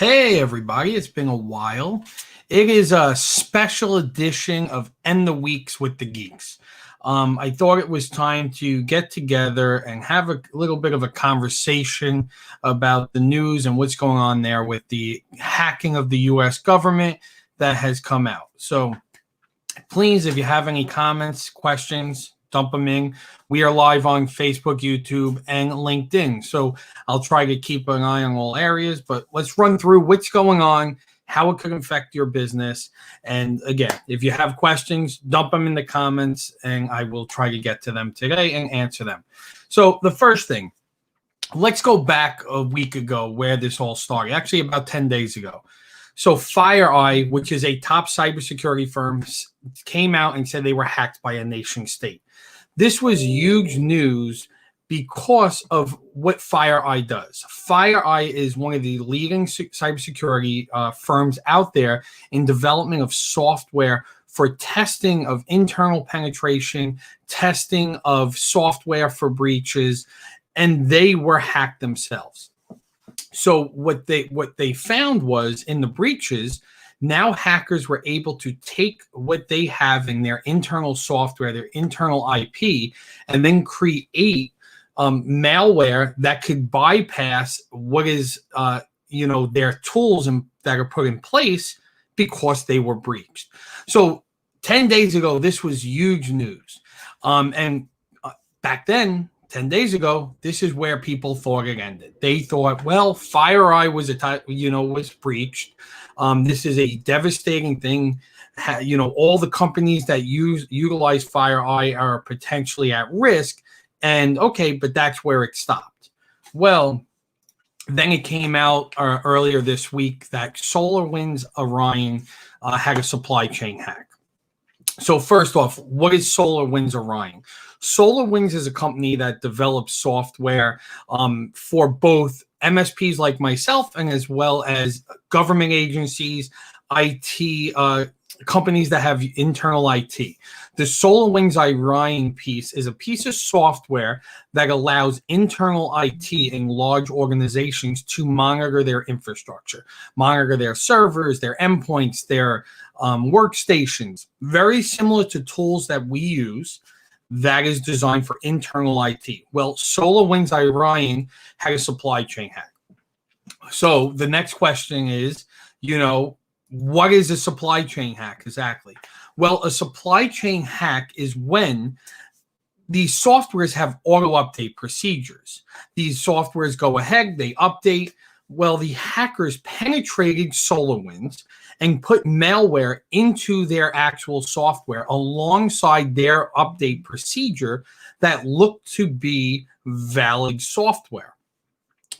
Hey everybody, it's been a while. It is a special edition of End the Weeks with the Geeks. I thought it was time to get together and have a little bit of a conversation about the news and what's going on there with the hacking of the U.S. government that has come out. So please, if you have any comments, questions, dump them in. We are live on Facebook, YouTube, and LinkedIn. So I'll try to keep an eye on all areas, but let's run through what's going on, how it could affect your business. And again, if you have questions, dump them in the comments, and I will try to get to them today and answer them. So the first thing, let's go back a week ago where this all started, actually about 10 days ago. So FireEye, which is a top cybersecurity firm, came out and said they were hacked by a nation state. This was huge news because of what FireEye does. FireEye is one of the leading cybersecurity firms out there in development of software for testing of internal penetration, testing of software for breaches, and they were hacked themselves. So what they found was in the breaches, now hackers were able to take what they have in their internal software, their internal IP, and then create malware that could bypass what is their tools that are put in place because they were breached. So 10 days ago, this was huge news. Back then, 10 days ago, this is where people thought it ended. They thought, well, FireEye was breached. This is a devastating thing. All the companies that utilize FireEye are potentially at risk. And okay, but that's where it stopped. Well, then it came out earlier this week that SolarWinds Orion had a supply chain hack. So first off, what is SolarWinds Orion? SolarWinds is a company that develops software for both MSPs like myself and as well as government agencies, IT companies that have internal IT. The SolarWinds Orion piece is a piece of software that allows internal IT in large organizations to monitor their infrastructure, monitor their servers, their endpoints, their workstations, very similar to tools that we use that is designed for internal IT. Well, SolarWinds Orion had a supply chain hack. So the next question is, what is a supply chain hack exactly? Well, a supply chain hack is when these softwares have auto-update procedures. These softwares go ahead, they update. Well, the hackers penetrated SolarWinds and put malware into their actual software alongside their update procedure that looked to be valid software.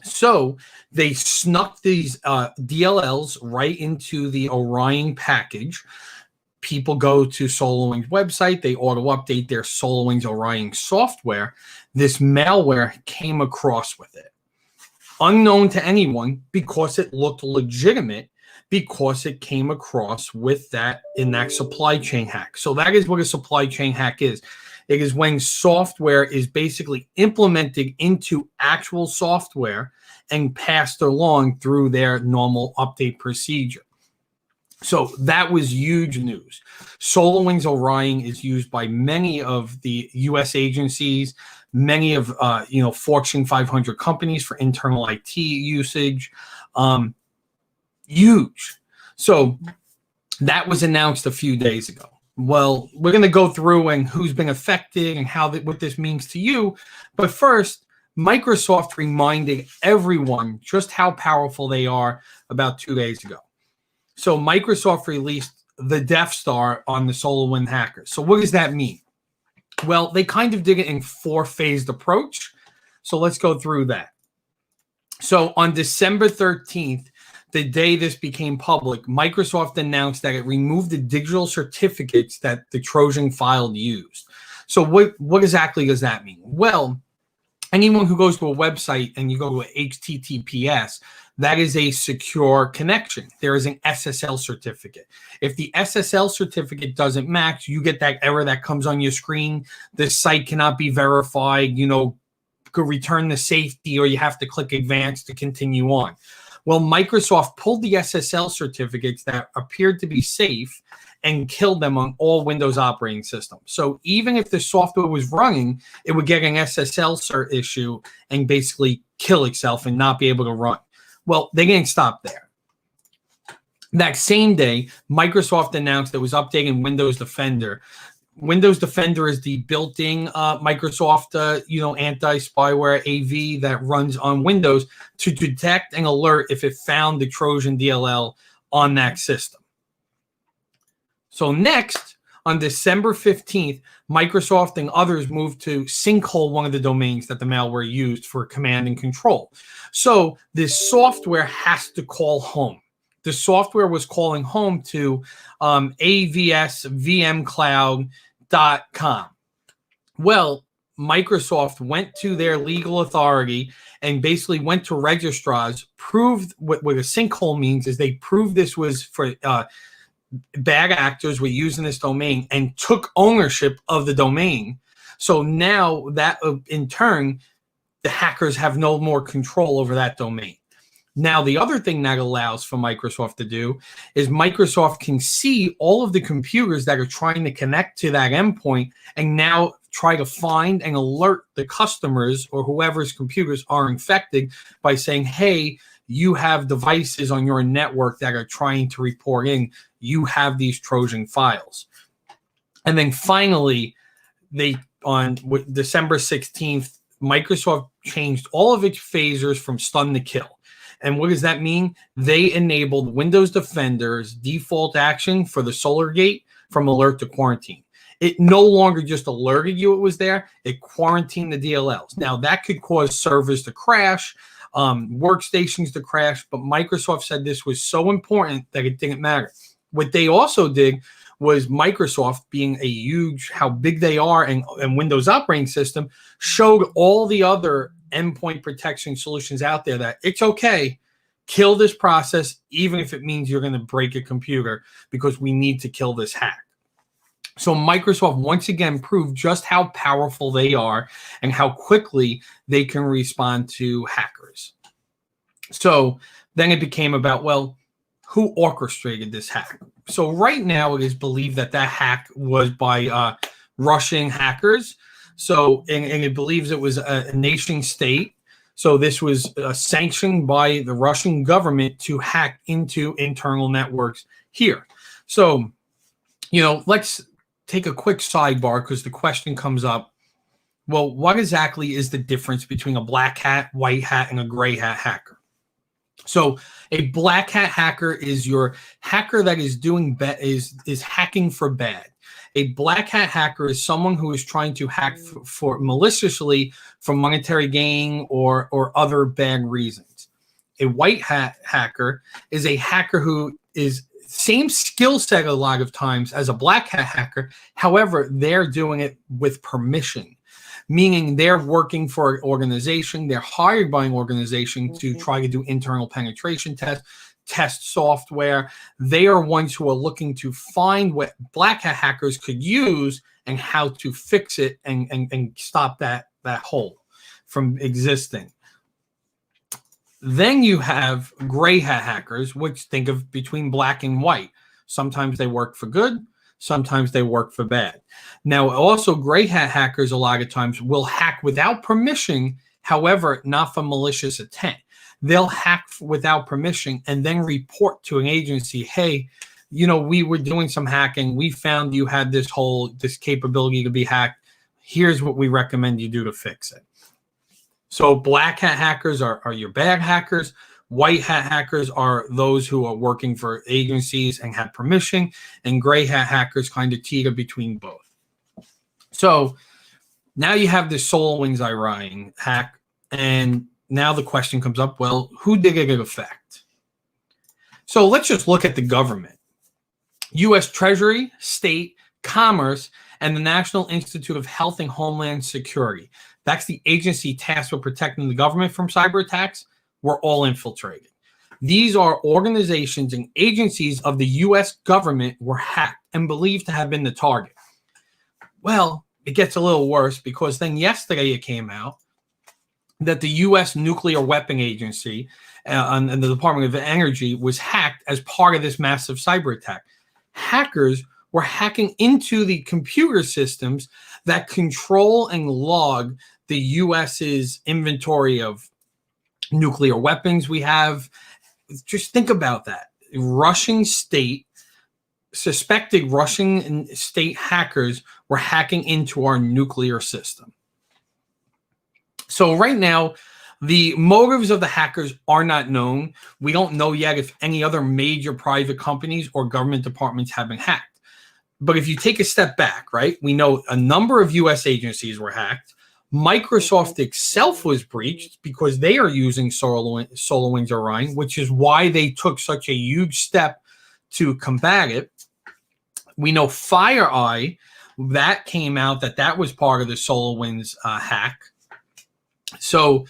So they snuck these DLLs right into the Orion package. People go to SolarWinds website, they auto-update their SolarWinds Orion software. This malware came across with it. Unknown to anyone because it looked legitimate, because it came across with that in that supply chain hack. So that is what a supply chain hack is. It is when software is basically implemented into actual software and passed along through their normal update procedure. So that was huge news. SolarWinds Orion is used by many of the U.S. agencies, many of Fortune 500 companies for internal IT usage. Huge. So that was announced a few days ago. Well, we're going to go through and who's been affected and what this means to you. But first, Microsoft reminded everyone just how powerful they are about 2 days ago. So Microsoft released the Death Star on the SolarWinds hackers. So what does that mean? Well, they kind of did it in four-phased approach. So let's go through that. So on December 13th, the day this became public, Microsoft announced that it removed the digital certificates that the Trojan file used. So what exactly does that mean? Well, anyone who goes to a website and you go to HTTPS, that is a secure connection. There is an SSL certificate. If the SSL certificate doesn't match, you get that error that comes on your screen. The site cannot be verified, could return the safety, or you have to click advanced to continue on. Well, Microsoft pulled the SSL certificates that appeared to be safe and killed them on all Windows operating systems. So even if the software was running, it would get an SSL cert issue and basically kill itself and not be able to run. Well, they didn't stop there. That same day, Microsoft announced it was updating Windows Defender. Windows Defender is the built-in Microsoft, anti-spyware AV that runs on Windows to detect and alert if it found the Trojan DLL on that system. So next, on December 15th, Microsoft and others moved to sinkhole one of the domains that the malware used for command and control. So this software has to call home. The software was calling home to avsvmcloud.com. Well, Microsoft went to their legal authority and basically went to registrars, proved what a sinkhole means is they proved this was for bad actors were using this domain and took ownership of the domain. So now that in turn, the hackers have no more control over that domain. Now, the other thing that allows for Microsoft to do is Microsoft can see all of the computers that are trying to connect to that endpoint and now try to find and alert the customers or whoever's computers are infected by saying, hey, you have devices on your network that are trying to report in. You have these Trojan files. And then finally, on December 16th, Microsoft changed all of its phasers from stun to kill. And what does that mean? They enabled Windows Defender's default action for the SolarGate from alert to quarantine. It no longer just alerted you it was there. It quarantined the DLLs. Now, that could cause servers to crash, workstations to crash, but Microsoft said this was so important that it didn't matter. What they also did was Microsoft, being a huge, how big they are and Windows operating system, showed all the other endpoint protection solutions out there that it's okay, kill this process, even if it means you're going to break a computer, because we need to kill this hack. So Microsoft once again proved just how powerful they are and how quickly they can respond to hackers. So then it became about, well, who orchestrated this hack? So right now it is believed that hack was by Russian hackers. So, and it believes it was a nation state. So this was sanctioned by the Russian government to hack into internal networks here. So, let's take a quick sidebar because the question comes up. Well, what exactly is the difference between a black hat, white hat, and a gray hat hacker? So a black hat hacker is your hacker that is doing is hacking for bad. A black hat hacker is someone who is trying to hack for maliciously for monetary gain or other bad reasons. A white hat hacker is a hacker who is same skill set a lot of times as a black hat hacker. However, they're doing it with permission, meaning they're working for an organization, they're hired by an organization to try to do internal penetration tests, test software. They are ones who are looking to find what black hat hackers could use and how to fix it and stop that hole from existing. Then you have gray hat hackers, which think of between black and white. Sometimes they work for good, sometimes they work for bad. Now, also gray hat hackers a lot of times will hack without permission, however, not for malicious intent. They'll hack without permission and then report to an agency, hey, we were doing some hacking. We found you had this capability to be hacked. Here's what we recommend you do to fix it. So black hat hackers are your bad hackers. White hat hackers are those who are working for agencies and have permission. And gray hat hackers kind of teeter between both. So now you have this SolarWinds Orion hack. And now the question comes up, well, who did it affect? So let's just look at the government. U.S. Treasury, State, Commerce, and the National Institute of Health and Homeland Security. That's the agency tasked with protecting the government from cyber attacks. Were all infiltrated. These are organizations and agencies of the U.S. government were hacked and believed to have been the target. Well, it gets a little worse because then yesterday it came out that the U.S. Nuclear Weapon Agency and the Department of Energy was hacked as part of this massive cyber attack. Hackers were hacking into the computer systems that control and log the U.S.'s inventory of nuclear weapons we have. Just think about that. Suspected Russian state hackers were hacking into our nuclear system. So right now, the motives of the hackers are not known. We don't know yet if any other major private companies or government departments have been hacked. But if you take a step back, right, we know a number of U.S. agencies were hacked. Microsoft itself was breached because they are using SolarWinds Orion, which is why they took such a huge step to combat it. We know FireEye, that came out that was part of the SolarWinds hack. So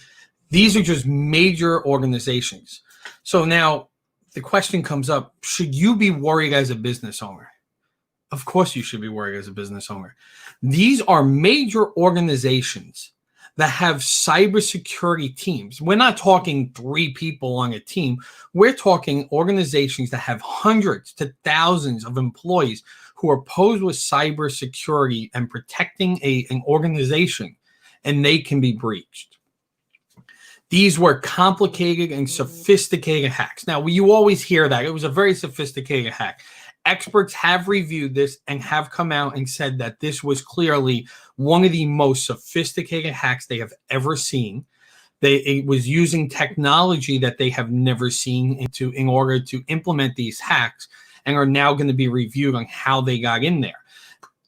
these are just major organizations. So now the question comes up, should you be worried as a business owner? Of course you should be worried as a business owner. These are major organizations that have cybersecurity teams. We're not talking 3 people on a team. We're talking organizations that have hundreds to thousands of employees who are posed with cybersecurity and protecting an organization, and they can be breached. These were complicated and sophisticated hacks. Now, you always hear that. It was a very sophisticated hack. Experts have reviewed this and have come out and said that this was clearly one of the most sophisticated hacks they have ever seen. It was using technology that they have never seen in order to implement these hacks, and are now going to be reviewed on how they got in there.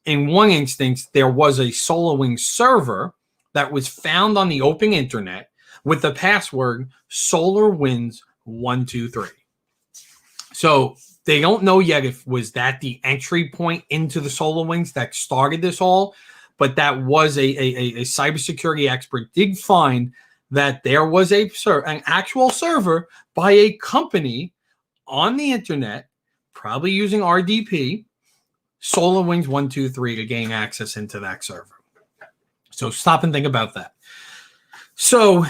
In one instance, there was a SolarWinds server that was found on the open internet with the password SolarWinds123. So they don't know yet if was that the entry point into the SolarWinds that started this all, but that was a cybersecurity expert did find that there was an actual server by a company on the internet, probably using RDP, SolarWinds123 to gain access into that server. So stop and think about that. So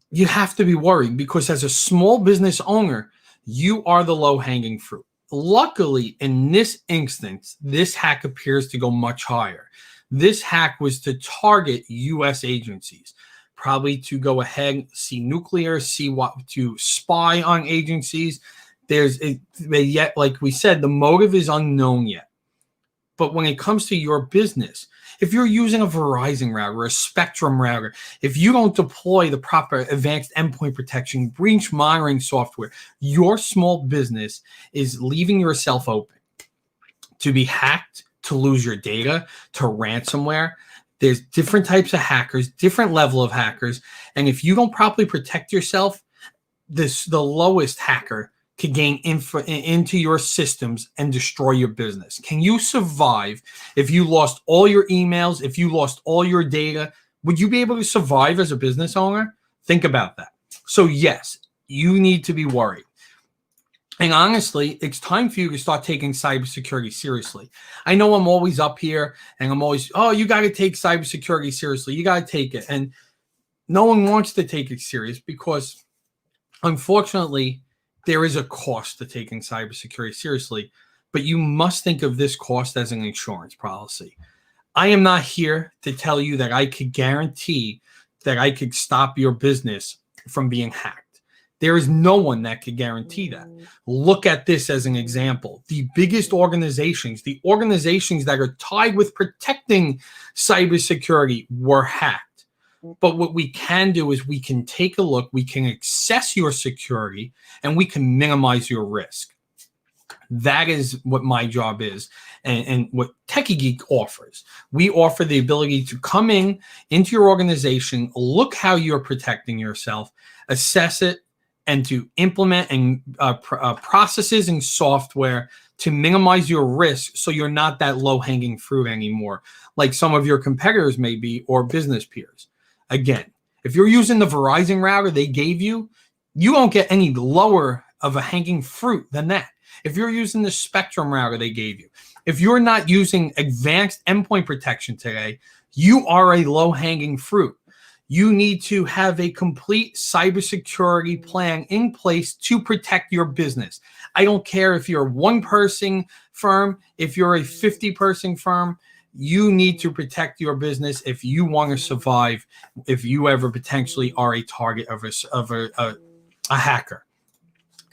you have to be worried because as a small business owner, you are the low-hanging fruit. Luckily, in this instance, this hack appears to go much higher. This hack was to target U.S. agencies, probably to go ahead, see nuclear, to spy on agencies. Yet, like we said, the motive is unknown yet. But when it comes to your business, if you're using a Verizon router or a Spectrum router, if you don't deploy the proper advanced endpoint protection, breach monitoring software, your small business is leaving yourself open to be hacked, to lose your data, to ransomware. There's different types of hackers, different level of hackers. And if you don't properly protect yourself, the lowest hacker could gain into your systems and destroy your business. Can you survive if you lost all your emails, if you lost all your data? Would you be able to survive as a business owner? Think about that. So yes, you need to be worried. And honestly, it's time for you to start taking cybersecurity seriously. I know I'm always up here and I'm always, oh, you got to take cybersecurity seriously. You got to take it. And no one wants to take it serious because unfortunately, there is a cost to taking cybersecurity seriously, but you must think of this cost as an insurance policy. I am not here to tell you that I could guarantee that I could stop your business from being hacked. There is no one that could guarantee that. Look at this as an example. The biggest organizations, the organizations that are tied with protecting cybersecurity were hacked. But what we can do is we can take a look, we can assess your security, and we can minimize your risk. That is what my job is and what Techie Geek offers. We offer the ability to come into your organization, look how you're protecting yourself, assess it, and to implement processes and software to minimize your risk so you're not that low-hanging fruit anymore, like some of your competitors may be or business peers. Again, if you're using the Verizon router they gave you, you won't get any lower of a hanging fruit than that. If you're using the Spectrum router they gave you, if you're not using advanced endpoint protection today, you are a low-hanging fruit. You need to have a complete cybersecurity plan in place to protect your business. I don't care if you're a one-person firm, if you're a 50-person firm, you need to protect your business if you want to survive, if you ever potentially are a target of a hacker.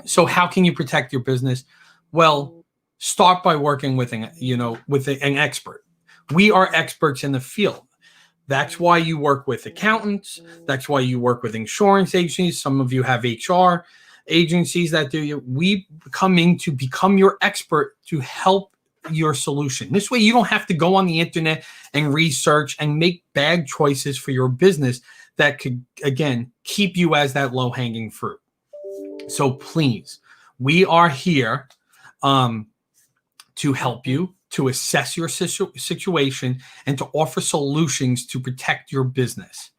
So how can you protect your business? Well, start by working with an expert. We are experts in the field. That's why you work with accountants. That's why you work with insurance agencies. Some of you have HR agencies that do you. We come in to become your expert to help your solution. This way you don't have to go on the internet and research and make bad choices for your business that could, again, keep you as that low-hanging fruit. So please, we are here to help you, to assess your situation, and to offer solutions to protect your business.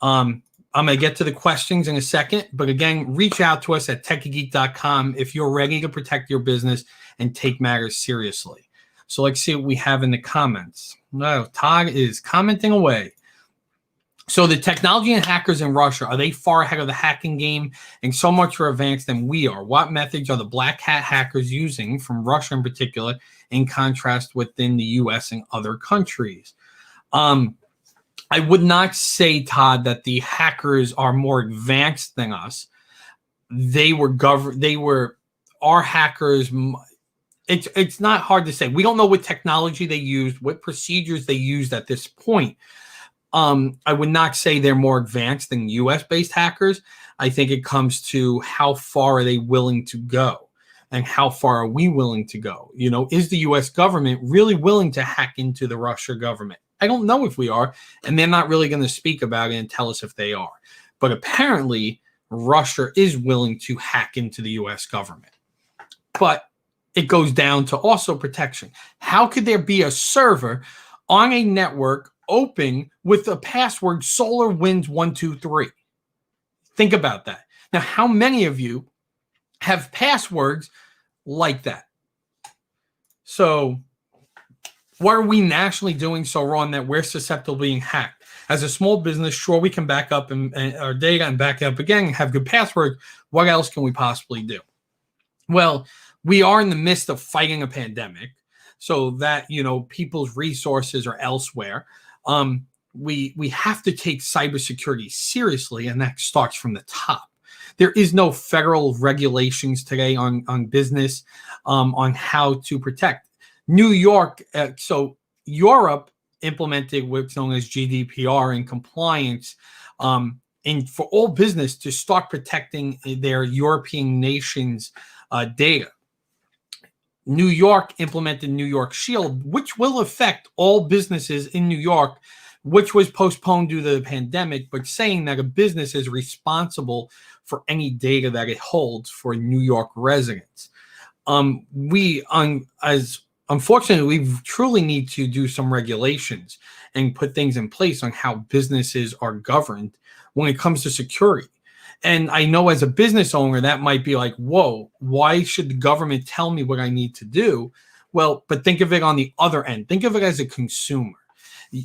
I'm going to get to the questions in a second, but again, reach out to us at techiegeek.com if you're ready to protect your business and take matters seriously. So let's see what we have in the comments. No, Todd is commenting away. So the technology and hackers in Russia, are they far ahead of the hacking game and so much more advanced than we are? What methods are the black hat hackers using from Russia in particular in contrast within the US and other countries? I would not say, Todd, that the hackers are more advanced than us. They were our hackers. It's not hard to say. We don't know what technology they used, what procedures they used at this point. I would not say they're more advanced than US-based hackers. I think it comes to how far are they willing to go and how far are we willing to go? You know, is the US government really willing to hack into the Russia government? I don't know if we are, and they're not really going to speak about it and tell us if they are. But apparently, Russia is willing to hack into the US government. But it goes down to also protection. How could there be a server on a network open with the password SolarWinds 123? Think about that. Now, how many of you have passwords like that? So what are we nationally doing so wrong that we're susceptible to being hacked? As a small business, sure, we can back up and our data and back up again and have good passwords. What else can we possibly do? Well, we are in the midst of fighting a pandemic, so that, you know, people's resources are elsewhere. We have to take cybersecurity seriously, and that starts from the top. There is no federal regulations today on business, on how to protect. New York, so Europe implemented what's known as GDPR and compliance, and for all business to start protecting their European nations' data. New York implemented New York Shield, which will affect all businesses in New York, which was postponed due to the pandemic, but saying that a business is responsible for any data that it holds for New York residents. Unfortunately, we truly need to do some regulations and put things in place on how businesses are governed when it comes to security. And I know as a business owner, that might be like, whoa, why should the government tell me what I need to do? Well, but think of it on the other end. Think of it as a consumer.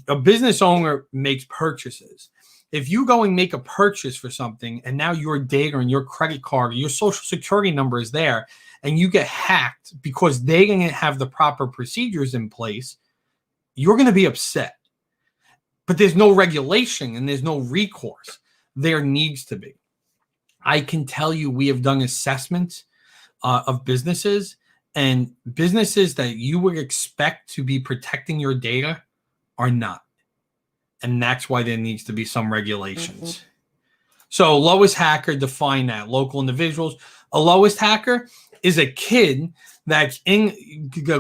A business owner makes purchases. If you go and make a purchase for something and now your data and your credit card, your social security number is there, and you get hacked because they didn't have the proper procedures in place, you're going to be upset. But there's no regulation and there's no recourse. There needs to be. I can tell you we have done assessments of businesses, and businesses that you would expect to be protecting your data are not. And that's why there needs to be some regulations. So lowest hacker, define that. Local individuals. A lowest hacker is a kid that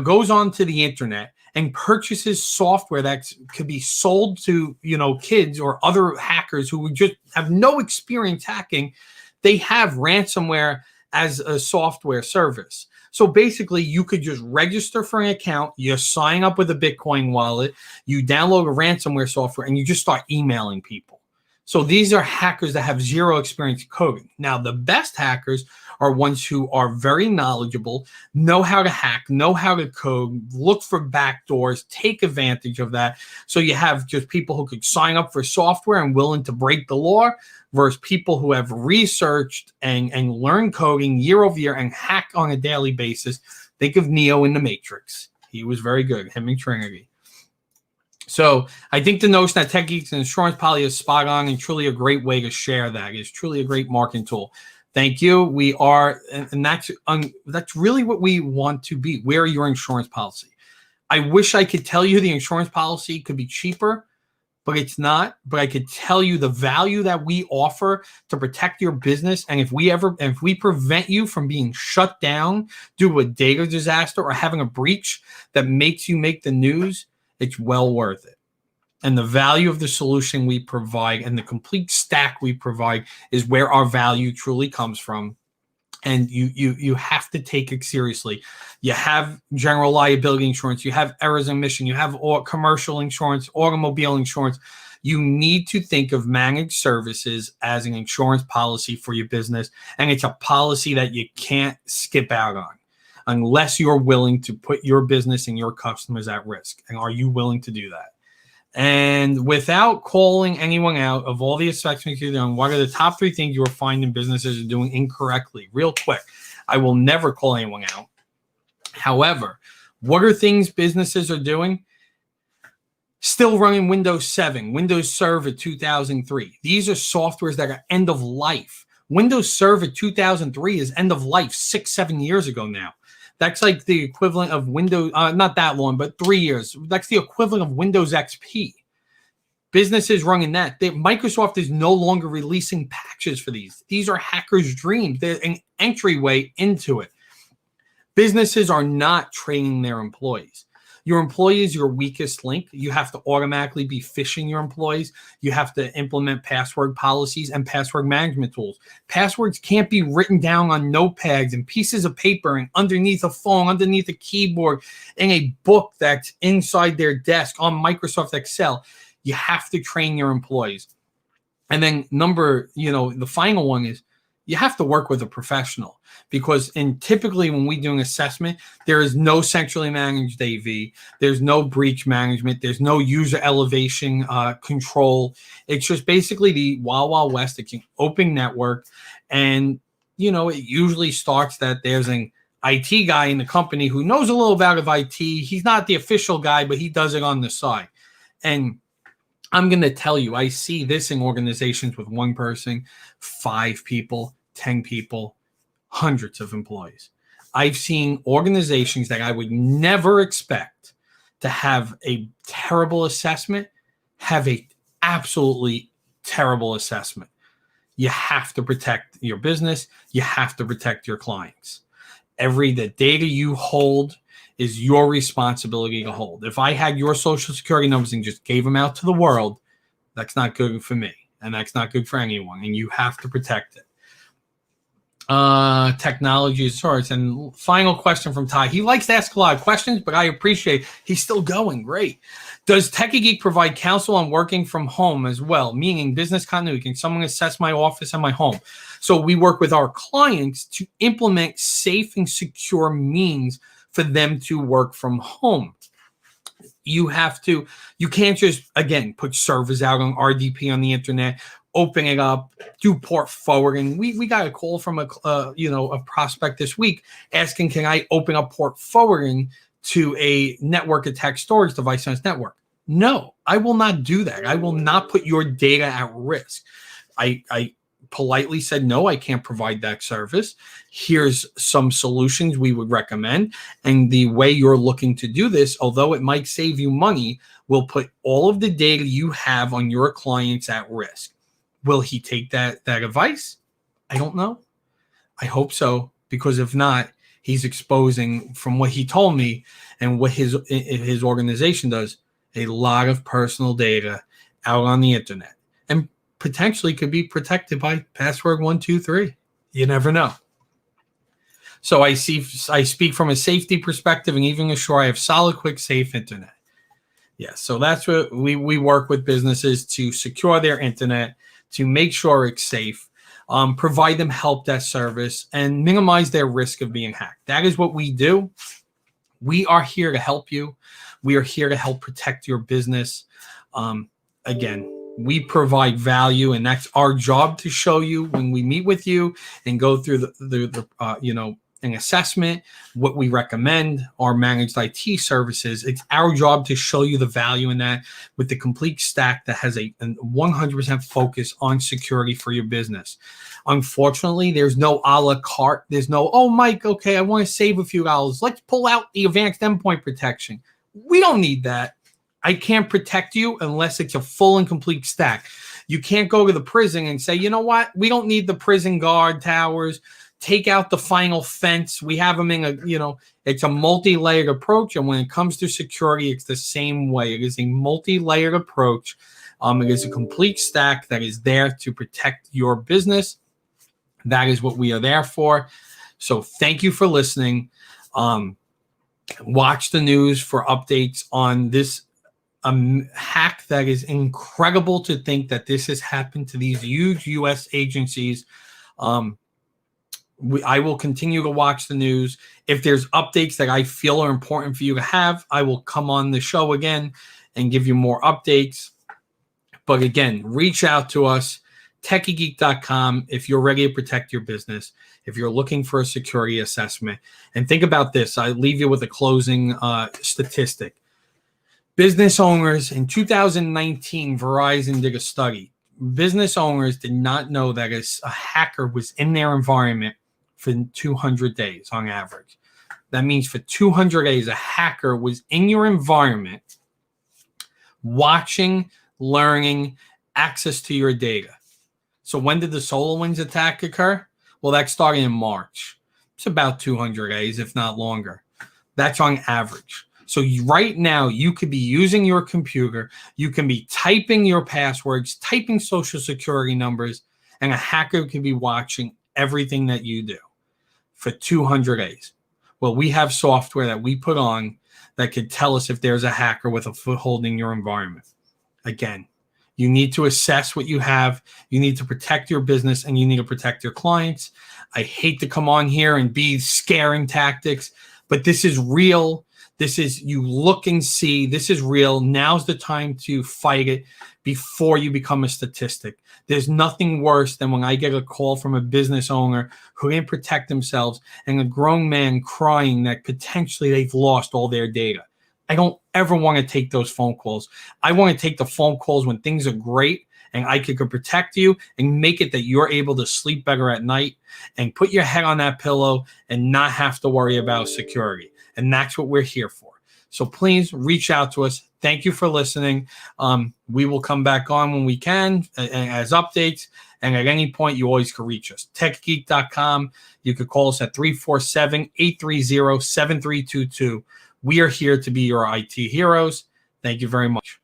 goes onto the internet and purchases software that could be sold to, you know, kids or other hackers who just have no experience hacking. They have ransomware as a software service. So basically, you could just register for an account, you sign up with a Bitcoin wallet, you download a ransomware software, and you just start emailing people. So these are hackers that have zero experience coding. Now, the best hackers are ones who are very knowledgeable, know how to hack, know how to code, look for backdoors, take advantage of that. So you have just people who could sign up for software and willing to break the law versus people who have researched and learned coding year over year and hack on a daily basis. Think of Neo in the Matrix. He was very good, him and Trinity. So I think the notion that Tech Geeks and insurance policy is spot on and truly a great way to share that. It's truly a great marketing tool. Thank you. We are, and that's really what we want to be. We're your insurance policy. I wish I could tell you the insurance policy could be cheaper, but it's not. But I could tell you the value that we offer to protect your business. And if we prevent you from being shut down due to a data disaster or having a breach that makes you make the news, it's well worth it. And the value of the solution we provide and the complete stack we provide is where our value truly comes from. And you have to take it seriously. You have general liability insurance, you have errors and omission, you have commercial insurance, automobile insurance. You need to think of managed services as an insurance policy for your business. And it's a policy that you can't skip out on unless you're willing to put your business and your customers at risk. And are you willing to do that? And without calling anyone out of all the assessments you're doing, what are the top 3 things you are finding businesses are doing incorrectly? Real quick, I will never call anyone out. However, what are things businesses are doing? Still running Windows 7, Windows Server 2003. These are softwares that are end of life. Windows Server 2003 is end of life 6-7 years ago now. That's like the equivalent of Windows, not that long, but 3 years. That's the equivalent of Windows XP. Businesses running that. Microsoft is no longer releasing patches for these. These are hackers' dreams. They're an entryway into it. Businesses are not training their employees. Your employee is your weakest link. You have to automatically be phishing your employees. You have to implement password policies and password management tools. Passwords can't be written down on notepads and pieces of paper and underneath a phone, underneath a keyboard, in a book that's inside their desk on Microsoft Excel. You have to train your employees. And then the final one is you have to work with a professional, because typically when we do an assessment, there is no centrally managed AV, there's no breach management, there's no user elevation control. It's just basically the Wild Wild West. It's an open network, and it usually starts that there's an IT guy in the company who knows a little about IT. He's not the official guy, but he does it on the side. And I'm going to tell you, I see this in organizations with 1 person, 5 people, 10 people, hundreds of employees. I've seen organizations that I would never expect to have a terrible assessment have a absolutely terrible assessment. You have to protect your business. You have to protect your clients. The data you hold is your responsibility to hold. If I had your social security numbers and just gave them out to the world, that's not good for me, and that's not good for anyone, and you have to protect it. Technology is source. And final question from Ty. He likes to ask a lot of questions, but I appreciate he's still going. Great. Does Techie Geek provide counsel on working from home as well, meaning business continuity? Can someone assess my office and my home? So we work with our clients to implement safe and secure means for them to work from home. You can't just, again, put servers out on RDP on the internet, open it up, do port forwarding. We got a call from a prospect this week asking, can I open up port forwarding to a network attack storage device on its network? No, I will not do that. I will not put your data at risk. I politely said, no, I can't provide that service. Here's some solutions we would recommend. And the way you're looking to do this, although it might save you money, will put all of the data you have on your clients at risk. Will he take that advice? I don't know. I hope so, because if not, he's exposing, from what he told me and what his organization does, a lot of personal data out on the internet, and potentially could be protected by password 123. You never know. So I speak from a safety perspective and even assure I have solid, quick, safe internet. Yes, so that's what we work with businesses to secure their internet, to make sure it's safe, provide them help desk service, and minimize their risk of being hacked. That is what we do. We are here to help you. We are here to help protect your business. Again, we provide value, and that's our job to show you when we meet with you and go through an assessment, what we recommend, our managed IT services. It's our job to show you the value in that with the complete stack that has a 100% focus on security for your business. Unfortunately, there's no a la carte. There's no, oh, Mike, okay, I want to save a few dollars. Let's pull out the advanced endpoint protection. We don't need that. I can't protect you unless it's a full and complete stack. You can't go to the prison and say, you know what? We don't need the prison guard towers. Take out the final fence. We have them in it's a multi-layered approach. And when it comes to security, it's the same way. It is a multi-layered approach. It is a complete stack that is there to protect your business. That is what we are there for. So thank you for listening. Watch the news for updates on this hack that is incredible to think that this has happened to these huge U.S. agencies. I will continue to watch the news. If there's updates that I feel are important for you to have, I will come on the show again and give you more updates. But again, reach out to us, techiegeek.com, if you're ready to protect your business, if you're looking for a security assessment. And think about this. I leave you with a closing statistic. Business owners in 2019, Verizon did a study. Business owners did not know that a hacker was in their environment for 200 days on average. That means for 200 days, a hacker was in your environment, watching, learning, access to your data. So when did the SolarWinds attack occur? Well, that started in March. It's about 200 days, if not longer. That's on average. So right now, you could be using your computer. You can be typing your passwords, typing social security numbers, and a hacker could be watching everything that you do for 200 days. Well, we have software that we put on that could tell us if there's a hacker with a foothold in your environment. Again, you need to assess what you have. You need to protect your business, and you need to protect your clients. I hate to come on here and be scaring tactics, but this is real. This is, you look and see, this is real. Now's the time to fight it before you become a statistic. There's nothing worse than when I get a call from a business owner who didn't protect themselves and a grown man crying that potentially they've lost all their data. I don't ever want to take those phone calls. I want to take the phone calls when things are great and I could protect you and make it that you're able to sleep better at night and put your head on that pillow and not have to worry about security. And that's what we're here for. So please reach out to us. Thank you for listening. We will come back on when we can as updates. And at any point, you always can reach us. techgeek.com. You could call us at 347-830-7322. We are here to be your IT heroes. Thank you very much.